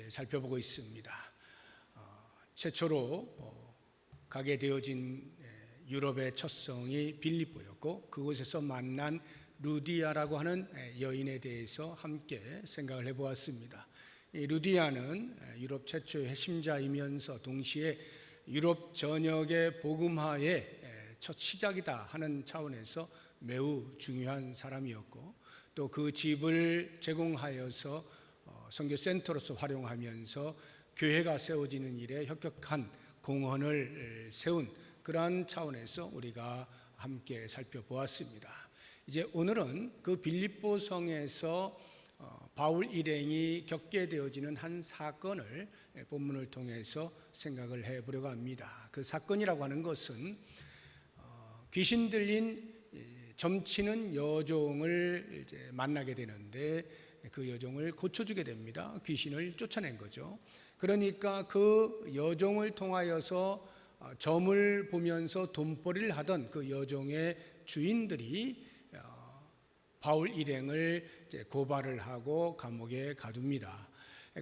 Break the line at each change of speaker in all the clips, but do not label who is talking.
살펴보고 있습니다. 최초로 가게 되어진 유럽의 첫 성이 빌립보였고, 그곳에서 만난 루디아라고 하는 여인에 대해서 함께 생각을 해보았습니다. 이 루디아는 유럽 최초의 핵심자이면서 동시에 유럽 전역의 복음화의 첫 시작이다 하는 차원에서 매우 중요한 사람이었고, 또 그 집을 제공하여서 선교센터로서 활용하면서 교회가 세워지는 일에 혁혁한 공헌을 세운 그러한 차원에서 우리가 함께 살펴보았습니다. 이제 오늘은 그 빌립보 성에서 바울 일행이 겪게 되어지는 한 사건을 본문을 통해서 생각을 해보려고 합니다. 그 사건이라고 하는 것은 귀신 들린 점치는 여종을 이제 만나게 되는데, 그 여종을 고쳐주게 됩니다. 귀신을 쫓아낸 거죠. 그러니까 그 여종을 통하여서 점을 보면서 돈벌이를 하던 그 여종의 주인들이 바울 일행을 고발을 하고 감옥에 가둡니다.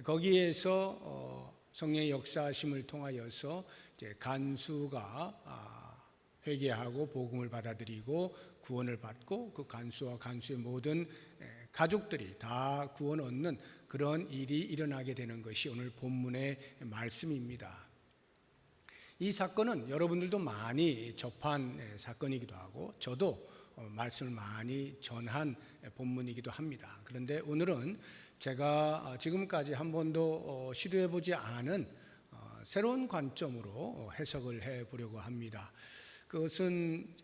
거기에서 성령의 역사하심을 통하여서 간수가 회개하고 복음을 받아들이고 구원을 받고, 그 간수와 간수의 모든 가족들이 다 구원 얻는 그런 일이 일어나게 되는 것이 오늘 본문의 말씀입니다. 이 사건은 여러분들도 많이 접한 사건이기도 하고, 저도 말씀을 많이 전한 본문이기도 합니다. 그런데 오늘은 제가 지금까지 한 번도 시도해보지 않은 새로운 관점으로 해석을 해보려고 합니다. 그것은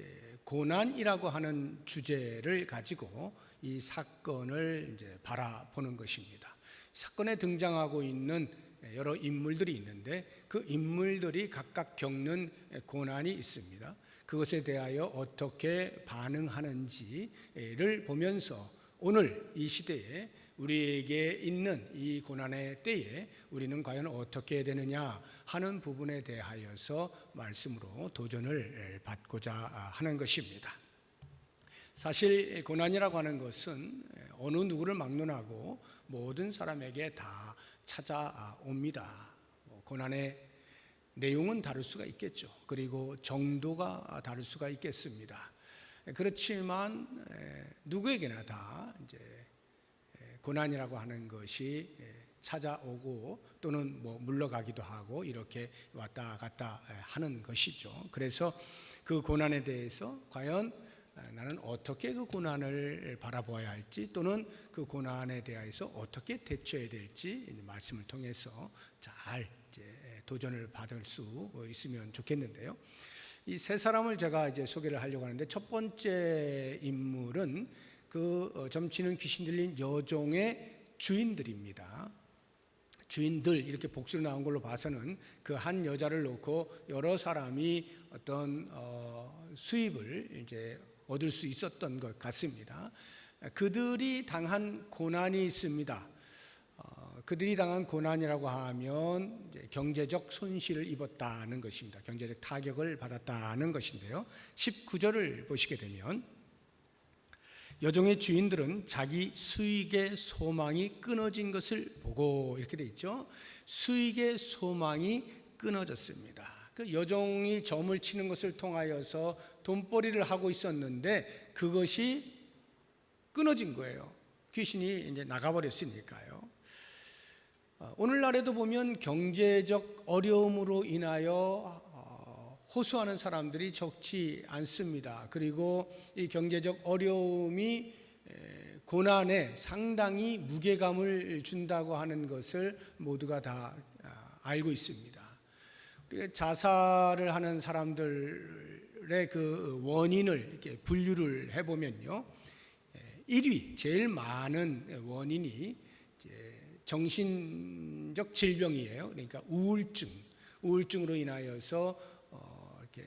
고난이라고 하는 주제를 가지고 이 사건을 바라보는 것입니다. 사건에 등장하고 있는 여러 인물들이 있는데, 그 인물들이 각각 겪는 고난이 있습니다. 그것에 대하여 어떻게 반응하는지를 보면서 오늘 이 시대에 우리에게 있는 이 고난의 때에 우리는 과연 어떻게 해야 되느냐 하는 부분에 대하여서 말씀으로 도전을 받고자 하는 것입니다. 사실 고난이라고 하는 것은 어느 누구를 막론하고 모든 사람에게 다 찾아옵니다. 고난의 내용은 다를 수가 있겠죠. 그리고 정도가 다를 수가 있겠습니다. 그렇지만 누구에게나 다 고난이라고 하는 것이 찾아오고 또는 물러가기도 하고 이렇게 왔다 갔다 하는 것이죠. 그래서 그 고난에 대해서 과연 나는 어떻게 그 고난을 바라보아야 할지, 또는 그 고난에 대해서 어떻게 대처해야 될지 말씀을 통해서 잘 도전을 받을 수 있으면 좋겠는데요. 이 세 사람을 제가 소개를 하려고 하는데, 첫 번째 인물은 그 점치는 귀신 들린 여종의 주인들입니다. 주인들, 이렇게 복수로 나온 걸로 봐서는 그 한 여자를 놓고 여러 사람이 어떤 수입을 얻을 수 있었던 것 같습니다. 그들이 당한 고난이 있습니다. 그들이 당한 고난이라고 하면 경제적 손실을 입었다는 것입니다. 경제적 타격을 받았다는 것인데요. 19절을 보시게 되면 여종의 주인들은 자기 수익의 소망이 끊어진 것을 보고, 이렇게 돼 있죠. 수익의 소망이 끊어졌습니다. 그 여종이 점을 치는 것을 통하여서 돈벌이를 하고 있었는데 그것이 끊어진 거예요. 귀신이 나가버렸으니까요. 오늘날에도 보면 경제적 어려움으로 인하여 호소하는 사람들이 적지 않습니다. 그리고 이 경제적 어려움이 고난에 상당히 무게감을 준다고 하는 것을 모두가 다 알고 있습니다. 우리가 자살을 하는 사람들의 그 원인을 이렇게 분류를 해보면요, 1위 제일 많은 원인이 정신적 질병이에요. 그러니까 우울증으로 인하여서 이렇게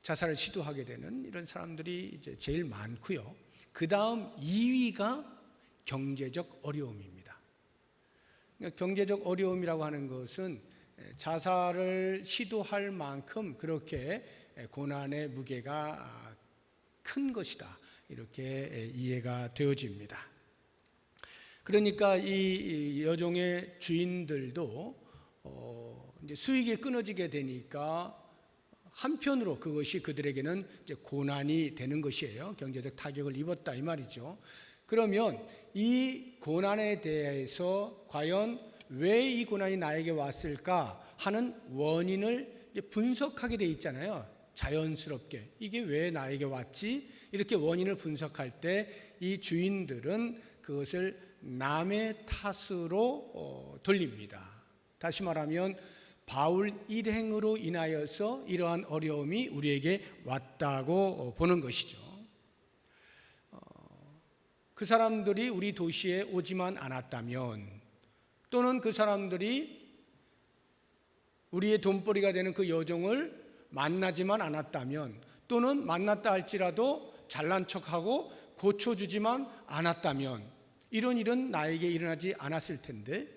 자살을 시도하게 되는 이런 사람들이 제일 많고요. 그 다음 2위가 경제적 어려움입니다. 그러니까 경제적 어려움이라고 하는 것은 자살을 시도할 만큼 그렇게 고난의 무게가 큰 것이다, 이렇게 이해가 되어집니다. 그러니까 이 여종의 주인들도 이제 수익이 끊어지게 되니까 한편으로 그것이 그들에게는 이제 고난이 되는 것이에요. 경제적 타격을 입었다 이 말이죠. 그러면 이 고난에 대해서 과연 왜 이 고난이 나에게 왔을까 하는 원인을 이제 분석하게 돼 있잖아요. 자연스럽게 이게 왜 나에게 왔지? 이렇게 원인을 분석할 때 이 주인들은 그것을 남의 탓으로 돌립니다. 다시 말하면 바울 일행으로 인하여서 이러한 어려움이 우리에게 왔다고 보는 것이죠. 그 사람들이 우리 도시에 오지만 않았다면, 또는 그 사람들이 우리의 돈벌이가 되는 그 여종을 만나지만 않았다면, 또는 만났다 할지라도 잘난 척하고 고쳐주지만 않았다면 이런 일은 나에게 일어나지 않았을 텐데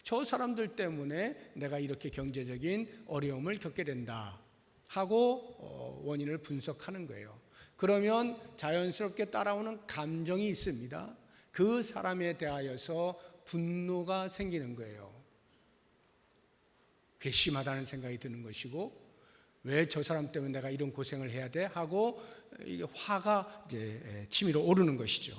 저 사람들 때문에 내가 이렇게 경제적인 어려움을 겪게 된다 하고 원인을 분석하는 거예요. 그러면 자연스럽게 따라오는 감정이 있습니다. 그 사람에 대하여서 분노가 생기는 거예요. 괘씸하다는 생각이 드는 것이고, 왜 저 사람 때문에 내가 이런 고생을 해야 돼? 하고 이게 화가 이제 치밀어 오르는 것이죠.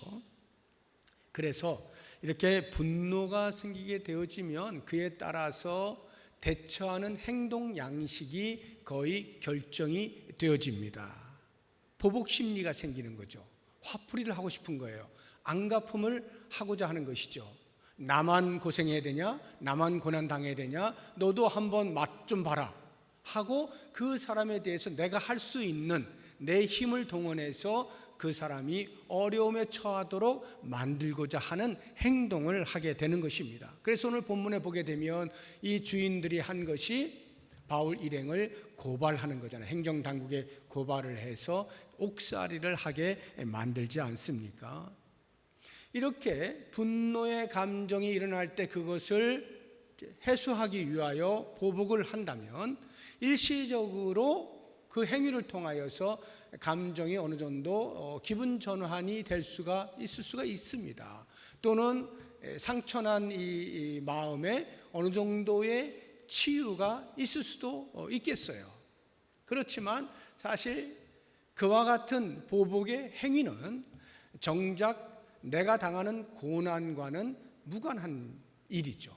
그래서 이렇게 분노가 생기게 되어지면 그에 따라서 대처하는 행동 양식이 거의 결정이 되어집니다. 보복 심리가 생기는 거죠. 화풀이를 하고 싶은 거예요. 안갚음을 하고자 하는 것이죠. 나만 고생해야 되냐? 나만 고난 당해야 되냐? 너도 한번 맛 좀 봐라 하고 그 사람에 대해서 내가 할 수 있는 내 힘을 동원해서 그 사람이 어려움에 처하도록 만들고자 하는 행동을 하게 되는 것입니다. 그래서 오늘 본문에 보게 되면 이 주인들이 한 것이 바울 일행을 고발하는 거잖아요. 행정당국에 고발을 해서 옥살이를 하게 만들지 않습니까? 이렇게 분노의 감정이 일어날 때 그것을 해소하기 위하여 보복을 한다면 일시적으로 그 행위를 통하여서 감정이 어느 정도 기분 전환이 될 수가 있을 수가 있습니다. 또는 상처난 이 마음에 어느 정도의 치유가 있을 수도 있겠어요. 그렇지만 사실 그와 같은 보복의 행위는 정작 내가 당하는 고난과는 무관한 일이죠.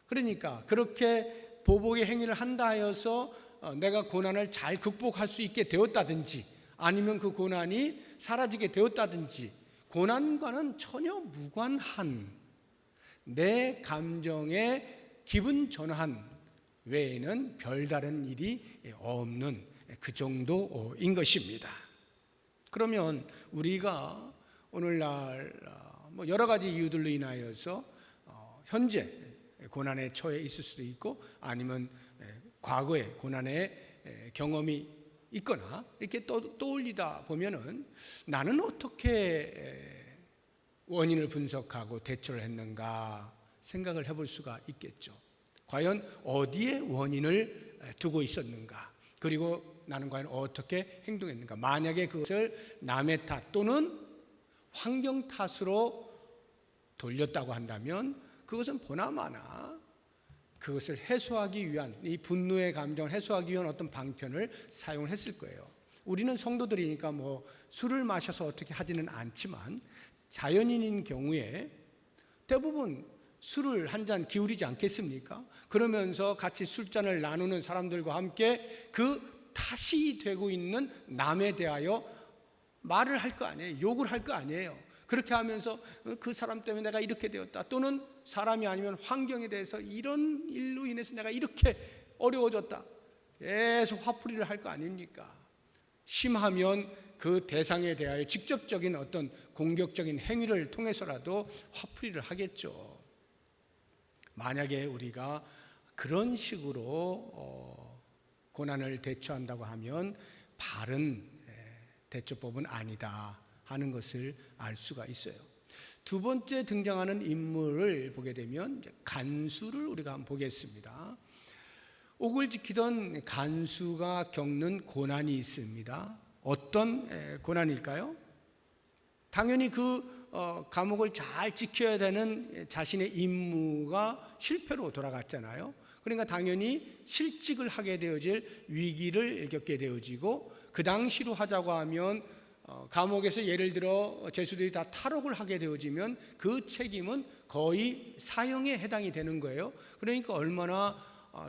그러니까 그렇게 보복의 행위를 한다 하여서 내가 고난을 잘 극복할 수 있게 되었다든지 아니면 그 고난이 사라지게 되었다든지 고난과는 전혀 무관한 내 감정의 기분 전환 외에는 별다른 일이 없는 그 정도인 것입니다. 그러면 우리가 오늘날 여러 가지 이유들로 인하여서 현재 고난에 처해 있을 수도 있고 아니면 과거에 고난의 경험이 있거나 이렇게 떠올리다 보면은 나는 어떻게 원인을 분석하고 대처를 했는가 생각을 해볼 수가 있겠죠. 과연 어디에 원인을 두고 있었는가, 그리고 나는 과연 어떻게 행동했는가. 만약에 그것을 남의 탓 또는 환경 탓으로 돌렸다고 한다면 그것은 보나마나 그것을 해소하기 위한, 이 분노의 감정을 해소하기 위한 어떤 방편을 사용을 했을 거예요. 우리는 성도들이니까 술을 마셔서 어떻게 하지는 않지만 자연인인 경우에 대부분 술을 한 잔 기울이지 않겠습니까? 그러면서 같이 술잔을 나누는 사람들과 함께 그 탓이 되고 있는 남에 대하여 말을 할 거 아니에요. 욕을 할 거 아니에요. 그렇게 하면서 그 사람 때문에 내가 이렇게 되었다, 또는 사람이 아니면 환경에 대해서 이런 일로 인해서 내가 이렇게 어려워졌다, 계속 화풀이를 할 거 아닙니까? 심하면 그 대상에 대하여 직접적인 어떤 공격적인 행위를 통해서라도 화풀이를 하겠죠. 만약에 우리가 그런 식으로 고난을 대처한다고 하면 바른 대처법은 아니다 하는 것을 알 수가 있어요. 두 번째 등장하는 인물을 보게 되면 간수를 우리가 한번 보겠습니다. 옥을 지키던 간수가 겪는 고난이 있습니다. 어떤 고난일까요? 당연히 그 감옥을 잘 지켜야 되는 자신의 임무가 실패로 돌아갔잖아요. 그러니까 당연히 실직을 하게 되어질 위기를 겪게 되어지고, 그 당시로 하자고 하면 감옥에서 예를 들어 죄수들이 다 탈옥을 하게 되어지면 그 책임은 거의 사형에 해당이 되는 거예요. 그러니까 얼마나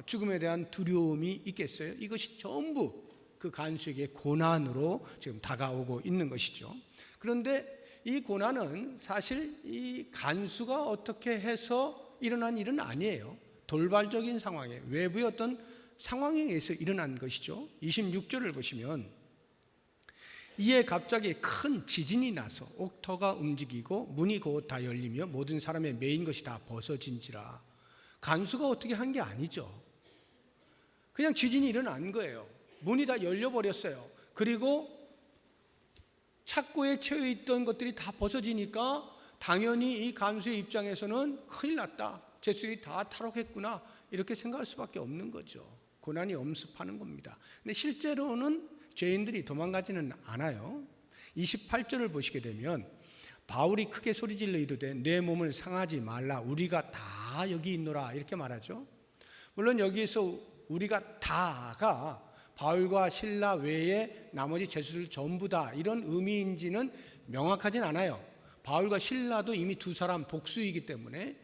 죽음에 대한 두려움이 있겠어요. 이것이 전부 그 간수에게 고난으로 지금 다가오고 있는 것이죠. 그런데 이 고난은 사실 이 간수가 어떻게 해서 일어난 일은 아니에요. 돌발적인 상황에, 외부의 어떤 상황에 의해서 일어난 것이죠. 26절을 보시면, 이에 갑자기 큰 지진이 나서 옥터가 움직이고 문이 곧 다 열리며 모든 사람의 매인 것이 다 벗어진지라. 간수가 어떻게 한 게 아니죠. 그냥 지진이 일어난 거예요. 문이 다 열려버렸어요. 그리고 착고에 채워 있던 것들이 다 벗어지니까 당연히 이 간수의 입장에서는 큰일 났다, 죄수들이 다 탈옥했구나, 이렇게 생각할 수밖에 없는 거죠. 고난이 엄습하는 겁니다. 근데 실제로는 죄인들이 도망가지는 않아요. 28절을 보시게 되면 바울이 크게 소리질러 이르되 내 몸을 상하지 말라, 우리가 다 여기 있노라, 이렇게 말하죠. 물론 여기에서 우리가 다가 바울과 실라 외에 나머지 죄수들 전부 다 이런 의미인지는 명확하진 않아요. 바울과 실라도 이미 두 사람 복수이기 때문에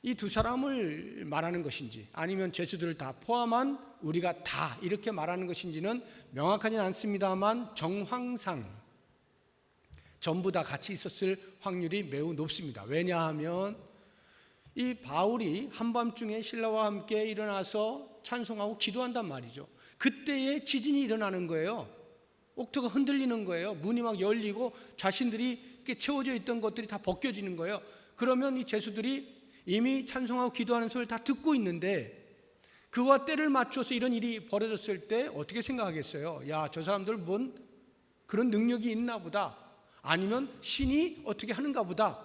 이 두 사람을 말하는 것인지 아니면 죄수들을 다 포함한 우리가 다 이렇게 말하는 것인지는 명확하진 않습니다만, 정황상 전부 다 같이 있었을 확률이 매우 높습니다. 왜냐하면 이 바울이 한밤중에 신라와 함께 일어나서 찬송하고 기도한단 말이죠. 그때에 지진이 일어나는 거예요. 옥토가 흔들리는 거예요. 문이 막 열리고 자신들이 이렇게 채워져 있던 것들이 다 벗겨지는 거예요. 그러면 이 죄수들이 이미 찬송하고 기도하는 소리를 다 듣고 있는데, 그와 때를 맞춰서 이런 일이 벌어졌을 때 어떻게 생각하겠어요? 야, 저 사람들 뭔 그런 능력이 있나 보다, 아니면 신이 어떻게 하는가 보다,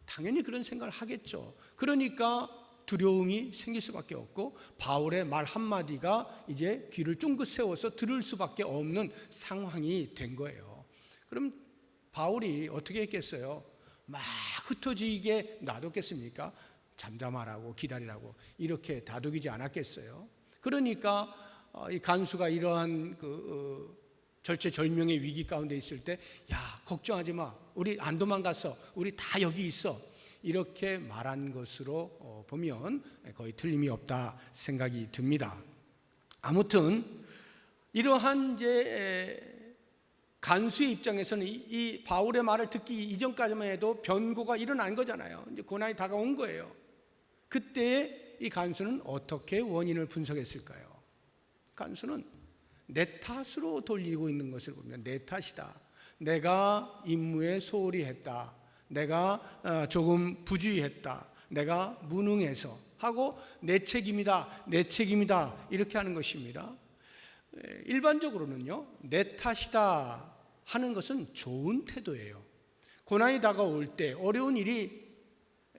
당연히 그런 생각을 하겠죠. 그러니까 두려움이 생길 수밖에 없고 바울의 말 한마디가 이제 귀를 쫑긋 세워서 들을 수밖에 없는 상황이 된 거예요. 그럼 바울이 어떻게 했겠어요? 막 흩어지게 놔뒀겠습니까? 잠잠하라고, 기다리라고 이렇게 다독이지 않았겠어요? 그러니까 이 간수가 이러한 절체절명의 위기 가운데 있을 때, 야, 걱정하지 마, 우리 안 도망갔어, 우리 다 여기 있어, 이렇게 말한 것으로 보면 거의 틀림이 없다 생각이 듭니다. 아무튼 이러한 이제 간수의 입장에서는 이 바울의 말을 듣기 이전까지만 해도 변고가 일어난 거잖아요. 이제 고난이 다가온 거예요. 그때 이 간수는 어떻게 원인을 분석했을까요? 간수는 내 탓으로 돌리고 있는 것을 보면, 내 탓이다, 내가 임무에 소홀히 했다, 내가 조금 부주의했다, 내가 무능해서 하고 내 책임이다, 내 책임이다, 이렇게 하는 것입니다. 일반적으로는요, 내 탓이다 하는 것은 좋은 태도예요. 고난이 다가올 때, 어려운 일이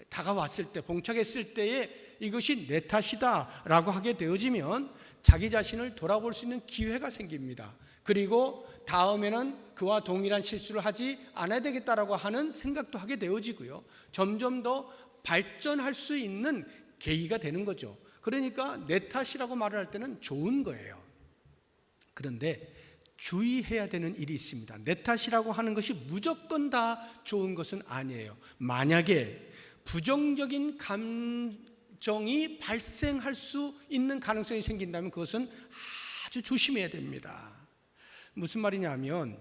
다가왔을 때, 봉착했을 때에 이것이 내 탓이다 라고 하게 되어지면 자기 자신을 돌아볼 수 있는 기회가 생깁니다. 그리고 다음에는 그와 동일한 실수를 하지 않아야 되겠다라고 하는 생각도 하게 되어지고요, 점점 더 발전할 수 있는 계기가 되는 거죠. 그러니까 내 탓이라고 말을 할 때는 좋은 거예요. 그런데 주의해야 되는 일이 있습니다. 내 탓이라고 하는 것이 무조건 다 좋은 것은 아니에요. 만약에 부정적인 감정이 발생할 수 있는 가능성이 생긴다면 그것은 아주 조심해야 됩니다. 무슨 말이냐면,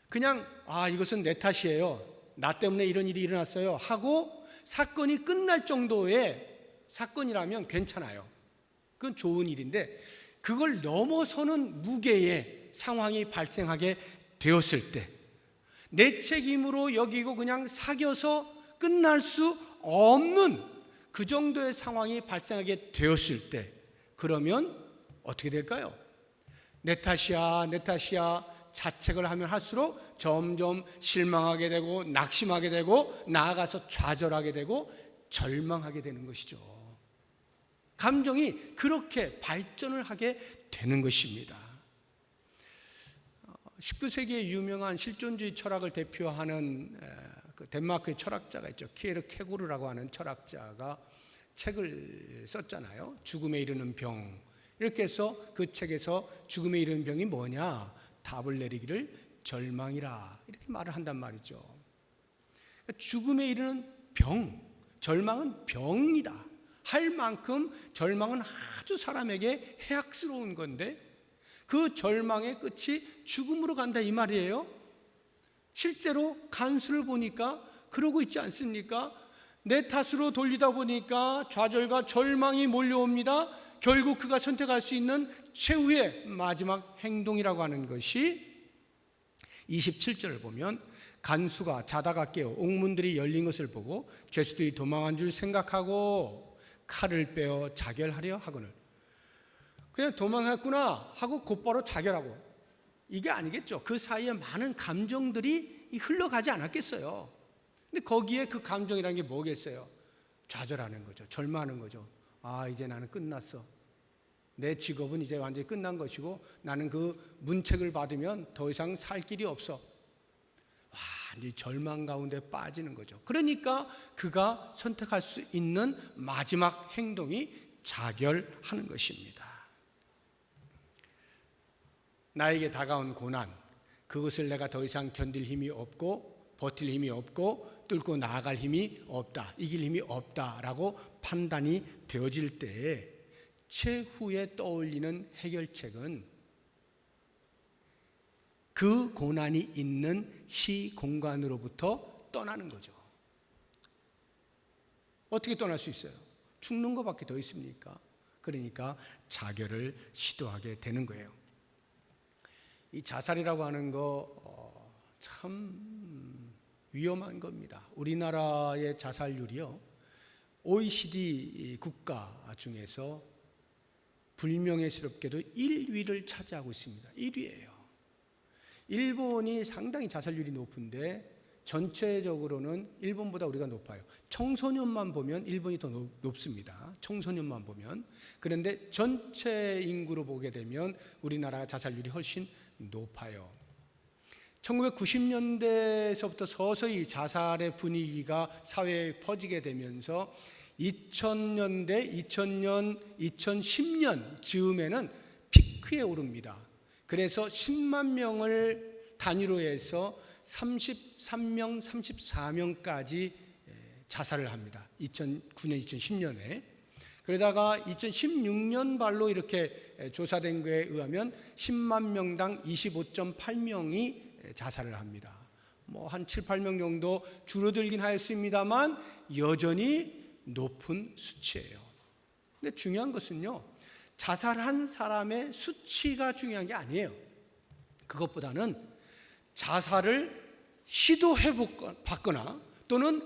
그냥 이것은 내 탓이에요, 나 때문에 이런 일이 일어났어요 하고 사건이 끝날 정도의 사건이라면 괜찮아요. 그건 좋은 일인데, 그걸 넘어서는 무게의 상황이 발생하게 되었을 때, 내 책임으로 여기고 그냥 사겨서 끝날 수 없는 그 정도의 상황이 발생하게 되었을 때, 그러면 어떻게 될까요? 내 탓이야, 내 탓이야 자책을 하면 할수록 점점 실망하게 되고 낙심하게 되고 나아가서 좌절하게 되고 절망하게 되는 것이죠. 감정이 그렇게 발전을 하게 되는 것입니다. 19세기의 유명한 실존주의 철학을 대표하는 그 덴마크의 철학자가 있죠. 키에르 케고르라고 하는 철학자가 책을 썼잖아요. 죽음에 이르는 병. 이렇게 해서 그 책에서 죽음에 이르는 병이 뭐냐? 답을 내리기를 절망이라 이렇게 말을 한단 말이죠. 죽음에 이르는 병, 절망은 병이다 할 만큼 절망은 아주 사람에게 해악스러운 건데 그 절망의 끝이 죽음으로 간다 이 말이에요. 실제로 간수를 보니까 그러고 있지 않습니까? 내 탓으로 돌리다 보니까 좌절과 절망이 몰려옵니다. 결국 그가 선택할 수 있는 최후의 마지막 행동이라고 하는 것이 27절을 보면 간수가 자다가 깨어 옥문들이 열린 것을 보고 죄수들이 도망한 줄 생각하고 칼을 빼어 자결하려 하거늘. 그냥 도망했구나 하고 곧바로 자결하고, 이게 아니겠죠. 그 사이에 많은 감정들이 흘러가지 않았겠어요. 근데 거기에 그 감정이라는 게 뭐겠어요? 좌절하는 거죠. 절망하는 거죠. 아, 이제 나는 끝났어. 내 직업은 이제 완전히 끝난 것이고 나는 그 문책을 받으면 더 이상 살 길이 없어. 완전히 절망 가운데 빠지는 거죠. 그러니까 그가 선택할 수 있는 마지막 행동이 자결하는 것입니다. 나에게 다가온 고난, 그것을 내가 더 이상 견딜 힘이 없고 버틸 힘이 없고 뚫고 나아갈 힘이 없다, 이길 힘이 없다라고 판단이 되어질 때에 최후에 떠올리는 해결책은 그 고난이 있는 시공간으로부터 떠나는 거죠. 어떻게 떠날 수 있어요? 죽는 것밖에 더 있습니까? 그러니까 자결을 시도하게 되는 거예요. 이 자살이라고 하는 거 참 위험한 겁니다. 우리나라의 자살률이요, OECD 국가 중에서 불명예스럽게도 1위를 차지하고 있습니다. 1위예요. 일본이 상당히 자살률이 높은데 전체적으로는 일본보다 우리가 높아요. 청소년만 보면 일본이 더 높습니다. 청소년만 보면. 그런데 전체 인구로 보게 되면 우리나라 자살률이 훨씬 높아요. 1990년대에서부터 서서히 자살의 분위기가 사회에 퍼지게 되면서 2000년대, 2000년, 2010년 즈음에는 피크에 오릅니다. 그래서 10만 명을 단위로 해서 33명, 34명까지 자살을 합니다. 2009년, 2010년에. 그러다가 2016년 발로 이렇게 조사된 거에 의하면 10만 명당 25.8명이 자살을 합니다. 뭐 한 7, 8명 정도 줄어들긴 하였습니다만 여전히 높은 수치예요. 근데 중요한 것은요, 자살한 사람의 수치가 중요한 게 아니에요. 그것보다는 자살을 시도해 봤거나 또는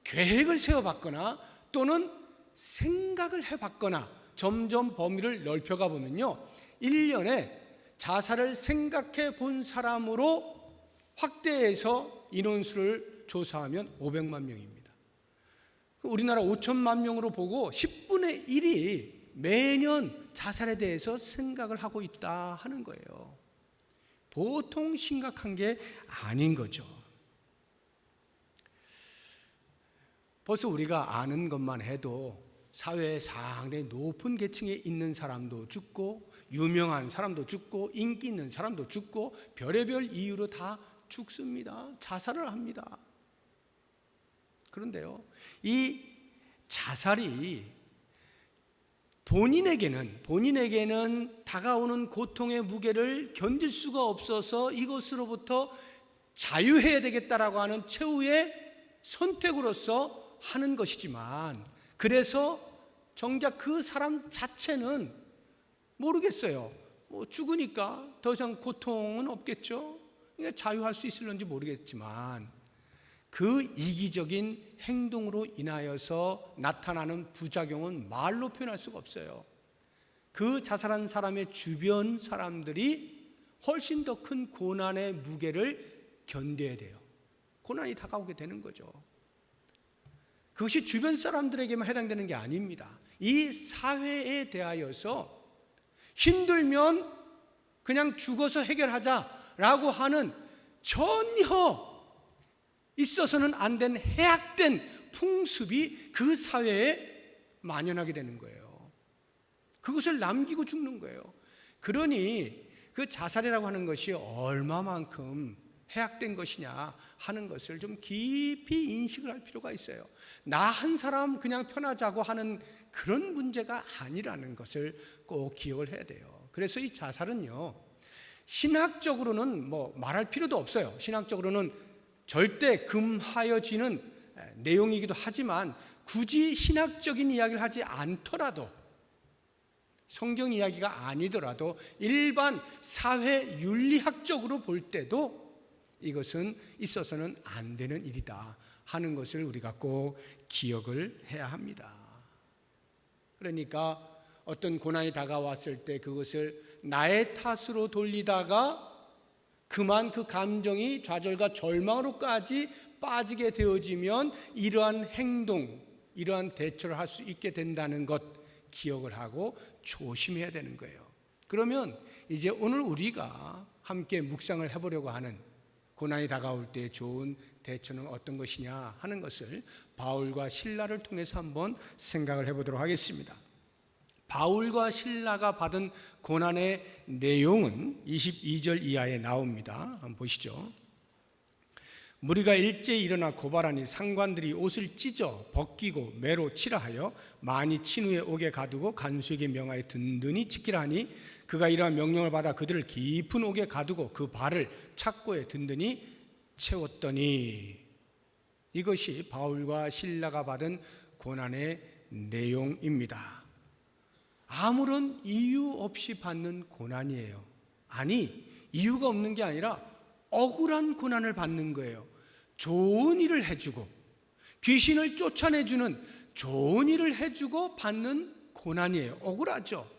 계획을 세워봤거나 또는 생각을 해봤거나 점점 범위를 넓혀가 보면요, 1년에 자살을 생각해 본 사람으로 확대해서 인원수를 조사하면 500만 명입니다. 우리나라 5천만 명으로 보고 10분의 1이 매년 자살에 대해서 생각을 하고 있다 하는 거예요. 보통 심각한 게 아닌 거죠. 벌써 우리가 아는 것만 해도 사회에 상당히 높은 계층에 있는 사람도 죽고 유명한 사람도 죽고 인기 있는 사람도 죽고 별의별 이유로 다 죽습니다. 자살을 합니다. 그런데요, 이 자살이 본인에게는 다가오는 고통의 무게를 견딜 수가 없어서 이것으로부터 자유해야 되겠다라고 하는 최후의 선택으로서 하는 것이지만, 그래서 정작 그 사람 자체는 모르겠어요. 뭐 죽으니까 더 이상 고통은 없겠죠. 그러니까 자유할 수 있을런지 모르겠지만 그 이기적인 행동으로 인하여서 나타나는 부작용은 말로 표현할 수가 없어요. 그 자살한 사람의 주변 사람들이 훨씬 더 큰 고난의 무게를 견뎌야 돼요. 고난이 다가오게 되는 거죠. 그것이 주변 사람들에게만 해당되는 게 아닙니다. 이 사회에 대하여서 힘들면 그냥 죽어서 해결하자 라고 하는 전혀 있어서는 안 된 해악된 풍습이 그 사회에 만연하게 되는 거예요. 그것을 남기고 죽는 거예요. 그러니 그 자살이라고 하는 것이 얼마만큼 해악된 것이냐 하는 것을 좀 깊이 인식을 할 필요가 있어요. 나 한 사람 그냥 편하자고 하는 그런 문제가 아니라는 것을 꼭 기억을 해야 돼요. 그래서 이 자살은요, 신학적으로는 뭐 말할 필요도 없어요. 신학적으로는 절대 금하여지는 내용이기도 하지만 굳이 신학적인 이야기를 하지 않더라도, 성경 이야기가 아니더라도 일반 사회 윤리학적으로 볼 때도 이것은 있어서는 안 되는 일이다 하는 것을 우리가 꼭 기억을 해야 합니다. 그러니까 어떤 고난이 다가왔을 때 그것을 나의 탓으로 돌리다가 그만 그 감정이 좌절과 절망으로까지 빠지게 되어지면 이러한 행동, 이러한 대처를 할 수 있게 된다는 것 기억을 하고 조심해야 되는 거예요. 그러면 이제 오늘 우리가 함께 묵상을 해보려고 하는 고난이 다가올 때 좋은 대처는 어떤 것이냐 하는 것을 바울과 실라를 통해서 한번 생각을 해보도록 하겠습니다. 바울과 실라가 받은 고난의 내용은 22절 이하에 나옵니다. 한번 보시죠. 무리가 일제히 일어나 고발하니 상관들이 옷을 찢어 벗기고 매로 치라 하여 많이 친 후에 옥에 가두고 간수에게 명하여 든든히 지키라 하니 그가 이러한 명령을 받아 그들을 깊은 옥에 가두고 그 발을 착고에 든든히 채웠더니, 이것이 바울과 실라가 받은 고난의 내용입니다. 아무런 이유 없이 받는 고난이에요. 아니, 이유가 없는 게 아니라 억울한 고난을 받는 거예요. 좋은 일을 해주고 귀신을 쫓아내주는 좋은 일을 해주고 받는 고난이에요. 억울하죠.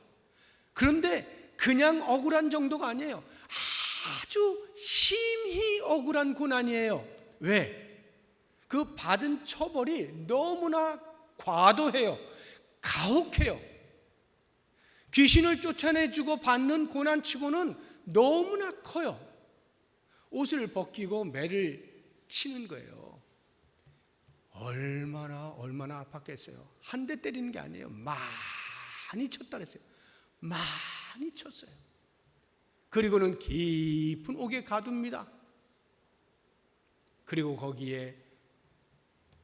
그런데 그냥 억울한 정도가 아니에요. 아주 심히 억울한 고난이에요. 왜? 그 받은 처벌이 너무나 과도해요. 가혹해요. 귀신을 쫓아내주고 받는 고난치고는 너무나 커요. 옷을 벗기고 매를 치는 거예요. 얼마나 아팠겠어요. 한 대 때리는 게 아니에요. 많이 쳤다 그랬어요. 많이 쳤어요. 그리고는 깊은 옥에 가둡니다. 그리고 거기에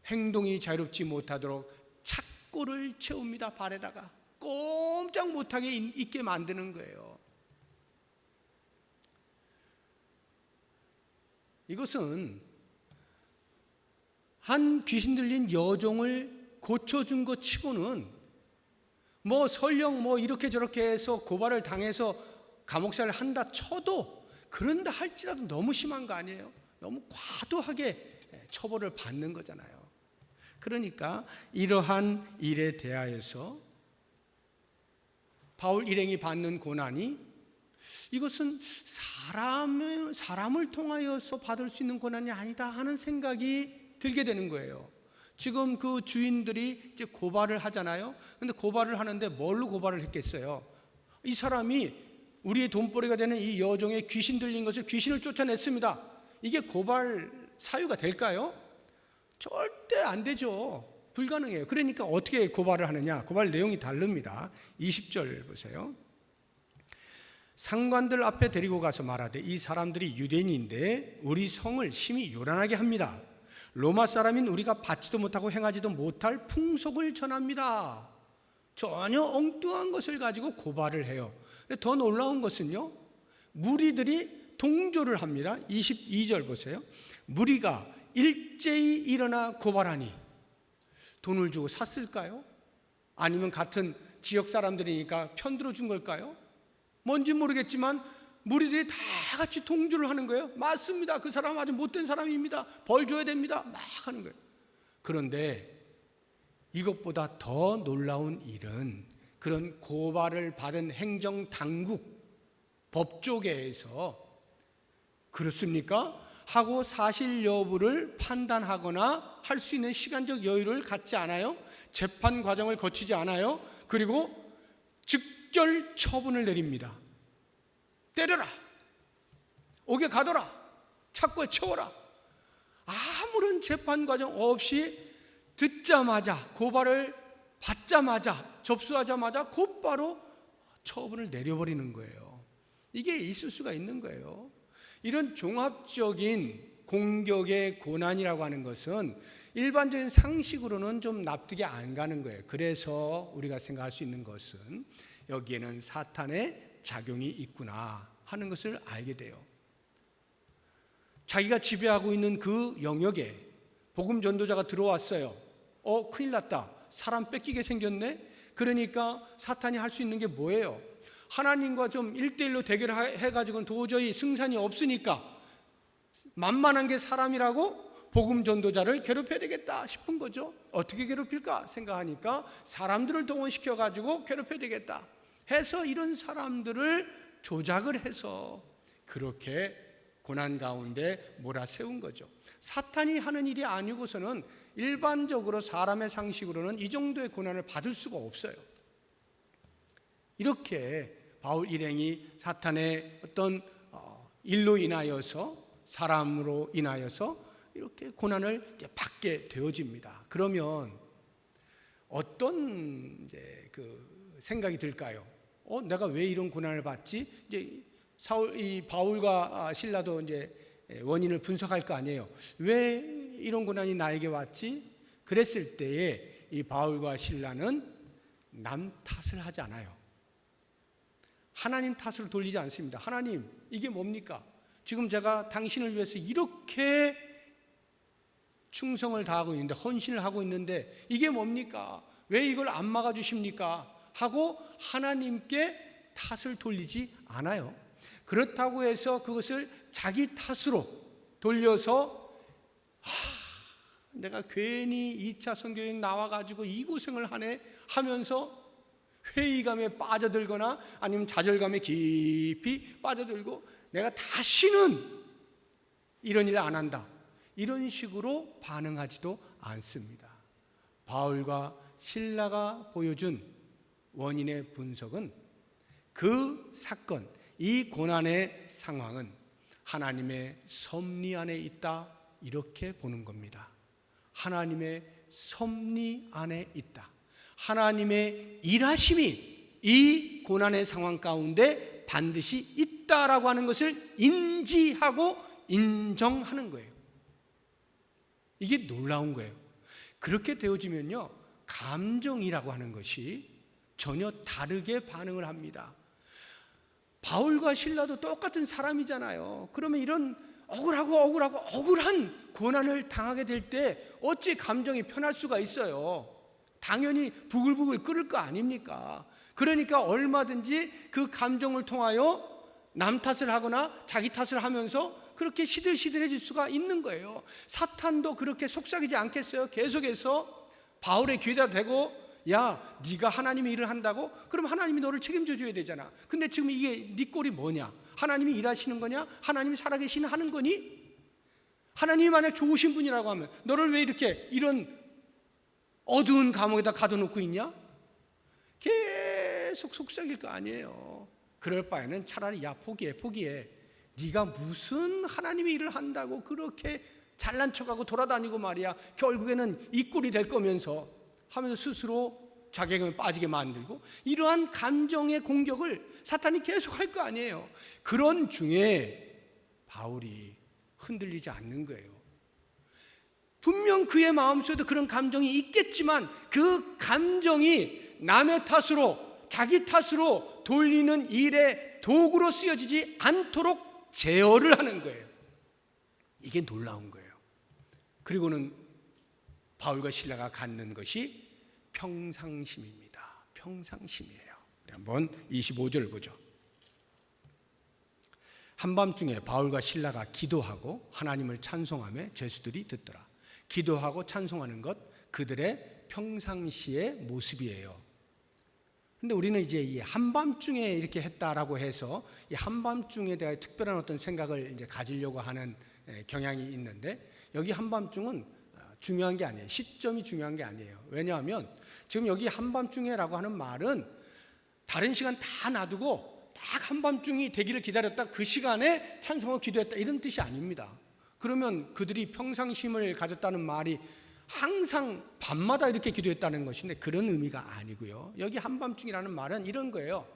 행동이 자유롭지 못하도록 착고를 채웁니다. 발에다가 꼼짝 못하게 있게 만드는 거예요. 이것은 한 귀신 들린 여종을 고쳐준 것 치고는 뭐 설령 뭐 이렇게 저렇게 해서 고발을 당해서 감옥살이를 한다 쳐도, 그런다 할지라도 너무 심한 거 아니에요? 너무 과도하게 처벌을 받는 거잖아요. 그러니까 이러한 일에 대하여서 바울 일행이 받는 고난이, 이것은 사람을 통하여서 받을 수 있는 고난이 아니다 하는 생각이 들게 되는 거예요. 지금 그 주인들이 이제 고발을 하잖아요. 근데 고발을 하는데 뭘로 고발을 했겠어요? 이 사람이 우리의 돈벌이가 되는 이 여종의 귀신 들린 것을 귀신을 쫓아냈습니다. 이게 고발 사유가 될까요? 절대 안 되죠. 불가능해요. 그러니까 어떻게 고발을 하느냐? 고발 내용이 다릅니다. 20절 보세요. 상관들 앞에 데리고 가서 말하되 이 사람들이 유대인인데 우리 성을 심히 요란하게 합니다. 로마 사람인 우리가 받지도 못하고 행하지도 못할 풍속을 전합니다. 전혀 엉뚱한 것을 가지고 고발을 해요. 더 놀라운 것은요, 무리들이 동조를 합니다. 22절 보세요. 무리가 일제히 일어나 고발하니, 돈을 주고 샀을까요? 아니면 같은 지역 사람들이니까 편들어 준 걸까요? 뭔지 모르겠지만 무리들이 다 같이 동조를 하는 거예요. 맞습니다. 그 사람 아주 못된 사람입니다. 벌 줘야 됩니다. 막 하는 거예요. 그런데 이것보다 더 놀라운 일은 그런 고발을 받은 행정당국, 법조계에서 그렇습니까? 하고 사실 여부를 판단하거나 할 수 있는 시간적 여유를 갖지 않아요. 재판 과정을 거치지 않아요. 그리고 즉결 처분을 내립니다. 때려라. 옥에 가둬라, 착고에 채워라. 아무런 재판 과정 없이 듣자마자, 고발을 받자마자, 접수하자마자 곧바로 처분을 내려버리는 거예요. 이게 있을 수가 있는 거예요. 이런 종합적인 공격의 고난이라고 하는 것은 일반적인 상식으로는 좀 납득이 안 가는 거예요. 그래서 우리가 생각할 수 있는 것은 여기에는 사탄의 작용이 있구나 하는 것을 알게 돼요. 자기가 지배하고 있는 그 영역에 복음 전도자가 들어왔어요. 큰일 났다. 사람 뺏기게 생겼네. 그러니까 사탄이 할 수 있는 게 뭐예요? 하나님과 좀 1대1로 대결해가지고는 도저히 승산이 없으니까 만만한 게 사람이라고 복음 전도자를 괴롭혀야 되겠다 싶은 거죠. 어떻게 괴롭힐까 생각하니까 사람들을 동원시켜가지고 괴롭혀야 되겠다 해서 이런 사람들을 조작을 해서 그렇게 고난 가운데 몰아세운 거죠. 사탄이 하는 일이 아니고서는 일반적으로 사람의 상식으로는 이 정도의 고난을 받을 수가 없어요. 이렇게 바울 일행이 사탄의 어떤 일로 인하여서, 사람으로 인하여서 이렇게 고난을 이제 받게 되어집니다. 그러면 어떤 이제 그 생각이 들까요? 내가 왜 이런 고난을 받지? 이제 이 바울과 실라도 이제 원인을 분석할 거 아니에요. 왜 이런 고난이 나에게 왔지? 그랬을 때에 이 바울과 실라는 남 탓을 하지 않아요. 하나님 탓을 돌리지 않습니다. 하나님, 이게 뭡니까? 지금 제가 당신을 위해서 이렇게 충성을 다하고 있는데, 헌신을 하고 있는데 이게 뭡니까? 왜 이걸 안 막아주십니까? 하고 하나님께 탓을 돌리지 않아요. 그렇다고 해서 그것을 자기 탓으로 돌려서 내가 괜히 2차 선교여행 나와가지고 이 고생을 하네 하면서 회의감에 빠져들거나 아니면 좌절감에 깊이 빠져들고 내가 다시는 이런 일 안 한다, 이런 식으로 반응하지도 않습니다. 바울과 실라가 보여준 원인의 분석은 그 사건, 이 고난의 상황은 하나님의 섭리 안에 있다, 이렇게 보는 겁니다. 하나님의 섭리 안에 있다. 하나님의 일하심이 이 고난의 상황 가운데 반드시 있다라고 하는 것을 인지하고 인정하는 거예요. 이게 놀라운 거예요. 그렇게 되어지면요, 감정이라고 하는 것이 전혀 다르게 반응을 합니다. 바울과 실라도 똑같은 사람이잖아요. 그러면 이런 억울한 고난을 당하게 될 때 어찌 감정이 편할 수가 있어요? 당연히 부글부글 끓을 거 아닙니까? 그러니까 얼마든지 그 감정을 통하여 남 탓을 하거나 자기 탓을 하면서 그렇게 시들시들해질 수가 있는 거예요. 사탄도 그렇게 속삭이지 않겠어요? 계속해서 바울의 귀에다 대고, 야, 네가 하나님의 일을 한다고? 그럼 하나님이 너를 책임져 줘야 되잖아. 근데 지금 이게 네 꼴이 뭐냐? 하나님이 일하시는 거냐? 하나님이 살아계시는 하는 거니? 하나님이 만약 좋으신 분이라고 하면 너를 왜 이렇게 이런 어두운 감옥에다 가둬놓고 있냐? 계속 속삭일 거 아니에요. 그럴 바에는 차라리 야, 포기해. 네가 무슨 하나님의 일을 한다고 그렇게 잘난 척하고 돌아다니고 말이야. 결국에는 이 꼴이 될 거면서 하면서 스스로 자괴감에 빠지게 만들고, 이러한 감정의 공격을 사탄이 계속 할 거 아니에요. 그런 중에 바울이 흔들리지 않는 거예요. 분명 그의 마음속에도 그런 감정이 있겠지만 그 감정이 남의 탓으로, 자기 탓으로 돌리는 일의 도구로 쓰여지지 않도록 제어를 하는 거예요. 이게 놀라운 거예요. 그리고는 바울과 실라가 갖는 것이 평상심입니다. 평상심이에요. 한번 25절 보죠. 한밤중에 바울과 실라가 기도하고 하나님을 찬송하며 죄수들이 듣더라. 기도하고 찬송하는 것, 그들의 평상시의 모습이에요. 근데 우리는 이제 이 한밤중에 이렇게 했다라고 해서 이 한밤중에 대해 특별한 어떤 생각을 이제 가지려고 하는 경향이 있는데, 여기 한밤중은 중요한 게 아니에요. 시점이 중요한 게 아니에요. 왜냐하면 지금 여기 한밤중에라고 하는 말은 다른 시간 다 놔두고 딱 한밤중이 되기를 기다렸다, 그 시간에 찬송하고 기도했다, 이런 뜻이 아닙니다. 그러면 그들이 평상심을 가졌다는 말이 항상 밤마다 이렇게 기도했다는 것인데 그런 의미가 아니고요. 여기 한밤중이라는 말은 이런 거예요.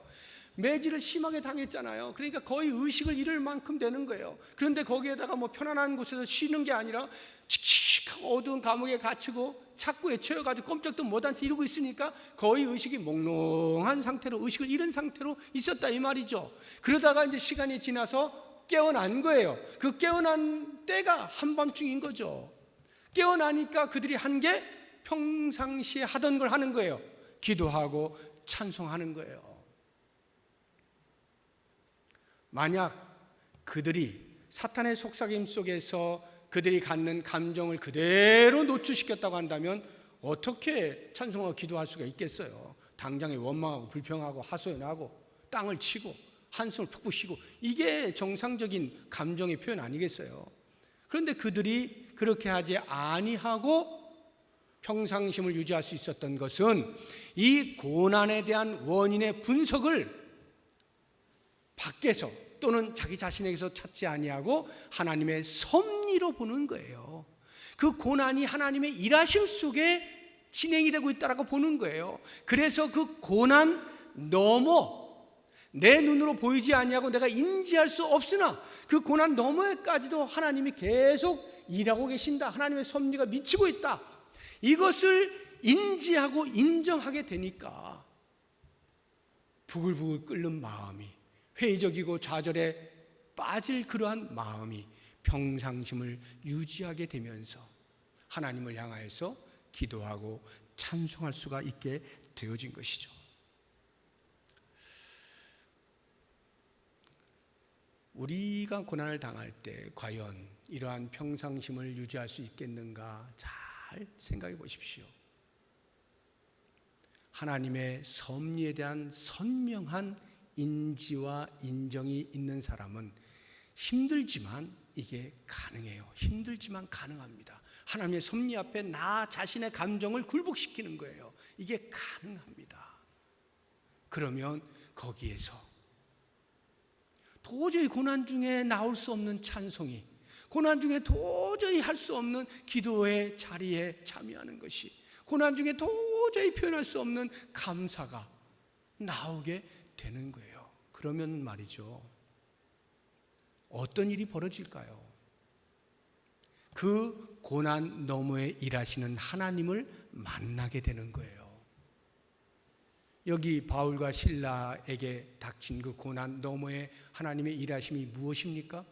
매질을 심하게 당했잖아요. 그러니까 거의 의식을 잃을 만큼 되는 거예요. 그런데 거기에다가 뭐 편안한 곳에서 쉬는 게 아니라 칙칙하고 어두운 감옥에 갇히고 착고에 채워가지고 꼼짝도 못한 채 이러고 있으니까 거의 의식이 몽롱한 상태로, 의식을 잃은 상태로 있었다, 이 말이죠. 그러다가 이제 시간이 지나서 깨어난 거예요. 그 깨어난 때가 한밤중인 거죠. 깨어나니까 그들이 한 게 평상시에 하던 걸 하는 거예요. 기도하고 찬송하는 거예요. 만약 그들이 사탄의 속삭임 속에서 그들이 갖는 감정을 그대로 노출시켰다고 한다면 어떻게 찬송하고 기도할 수가 있겠어요? 당장에 원망하고 불평하고 하소연하고 땅을 치고 한숨을 푹푹 쉬고, 이게 정상적인 감정의 표현 아니겠어요? 그런데 그들이 그렇게 하지 아니하고 평상심을 유지할 수 있었던 것은 이 고난에 대한 원인의 분석을 밖에서 또는 자기 자신에게서 찾지 아니하고 하나님의 섭리로 보는 거예요. 그 고난이 하나님의 일하심 속에 진행이 되고 있다고 보는 거예요. 그래서 그 고난 넘어, 내 눈으로 보이지 아니하고 내가 인지할 수 없으나 그 고난 너머에까지도 하나님이 계속 일하고 계신다, 하나님의 섭리가 미치고 있다, 이것을 인지하고 인정하게 되니까 부글부글 끓는 마음이, 회의적이고 좌절에 빠질 그러한 마음이 평상심을 유지하게 되면서 하나님을 향하여서 기도하고 찬송할 수가 있게 되어진 것이죠. 우리가 고난을 당할 때 과연 이러한 평상심을 유지할 수 있겠는가 잘 생각해 보십시오. 하나님의 섭리에 대한 선명한 인지와 인정이 있는 사람은 힘들지만 이게 가능해요. 힘들지만 가능합니다. 하나님의 섭리 앞에 나 자신의 감정을 굴복시키는 거예요. 이게 가능합니다. 그러면 거기에서 도저히 고난 중에 나올 수 없는 찬송이, 고난 중에 도저히 할 수 없는 기도의 자리에 참여하는 것이, 고난 중에 도저히 표현할 수 없는 감사가 나오게 되는 거예요. 그러면 말이죠, 어떤 일이 벌어질까요? 그 고난 너머에 일하시는 하나님을 만나게 되는 거예요. 여기 바울과 실라에게 닥친 그 고난 너머에 하나님의 일하심이 무엇입니까?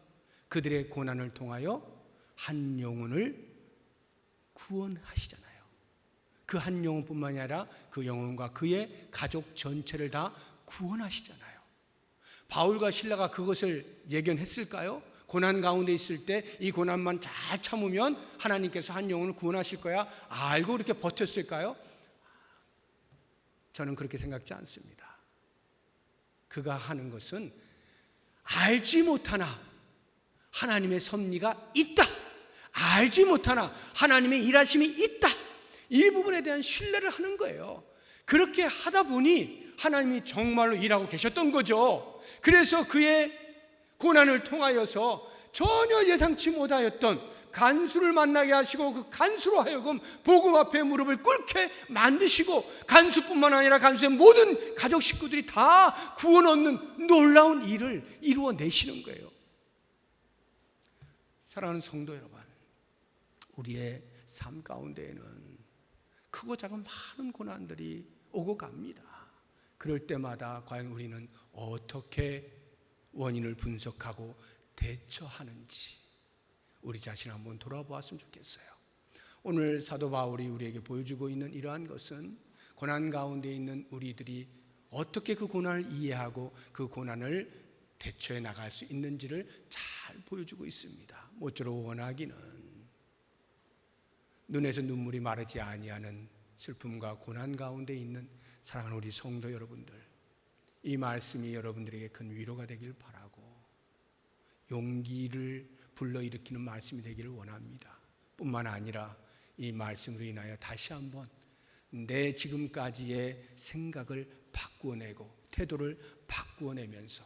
그들의 고난을 통하여 한 영혼을 구원하시잖아요. 그 한 영혼뿐만이 아니라 그 영혼과 그의 가족 전체를 다 구원하시잖아요. 바울과 실라가 그것을 예견했을까요? 고난 가운데 있을 때 이 고난만 잘 참으면 하나님께서 한 영혼을 구원하실 거야 알고 이렇게 버텼을까요? 저는 그렇게 생각지 않습니다. 그가 하는 것은 알지 못하나 하나님의 섭리가 있다, 알지 못하나 하나님의 일하심이 있다, 이 부분에 대한 신뢰를 하는 거예요. 그렇게 하다 보니 하나님이 정말로 일하고 계셨던 거죠. 그래서 그의 고난을 통하여서 전혀 예상치 못하였던 간수를 만나게 하시고 그 간수로 하여금 복음 앞에 무릎을 꿇게 만드시고, 간수뿐만 아니라 간수의 모든 가족 식구들이 다 구원 얻는 놀라운 일을 이루어내시는 거예요. 사랑하는 성도 여러분, 우리의 삶 가운데에는 크고 작은 많은 고난들이 오고 갑니다. 그럴 때마다 과연 우리는 어떻게 원인을 분석하고 대처하는지 우리 자신을 한번 돌아보았으면 좋겠어요. 오늘 사도 바울이 우리에게 보여주고 있는 이러한 것은 고난 가운데 있는 우리들이 어떻게 그 고난을 이해하고 그 고난을 대처해 나갈 수 있는지를 잘 보여주고 있습니다. 모쪼록 원하기는 눈에서 눈물이 마르지 아니하는 슬픔과 고난 가운데 있는 사랑하는 우리 성도 여러분들, 이 말씀이 여러분들에게 큰 위로가 되길 바라고 용기를 불러일으키는 말씀이 되기를 원합니다. 뿐만 아니라 이 말씀으로 인하여 다시 한번 내 지금까지의 생각을 바꾸어내고 태도를 바꾸어내면서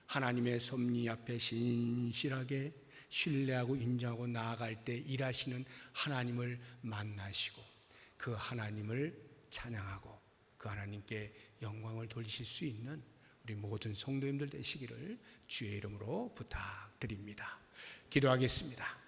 하나님의 섭리 앞에 신실하게 신뢰하고 인정하고 나아갈 때 일하시는 하나님을 만나시고 그 하나님을 찬양하고 그 하나님께 영광을 돌리실 수 있는 우리 모든 성도님들 되시기를 주의 이름으로 부탁드립니다. 기도하겠습니다.